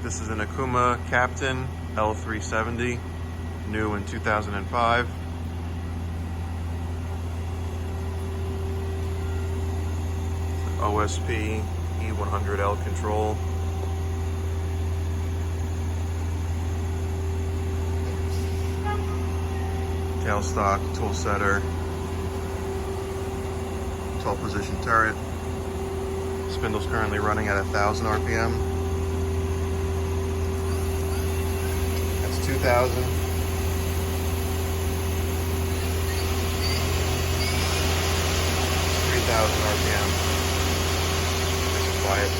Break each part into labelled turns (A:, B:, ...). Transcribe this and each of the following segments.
A: This is an Okuma Captain L370, new in 2005. OSP E100L control. Tailstock, toolsetter, 12 position turret. Spindle's currently running at 1,000 RPM. That's 2,000. 3,000 RPM. Nice and quiet.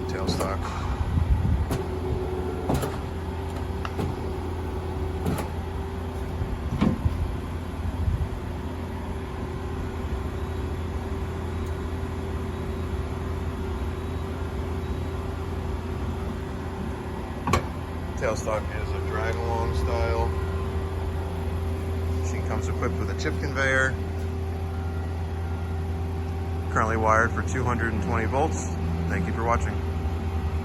A: Tailstock. Tailstock is a drag along style. Machine comes equipped with a chip conveyor. Currently wired for 220 volts. Thank you for watching.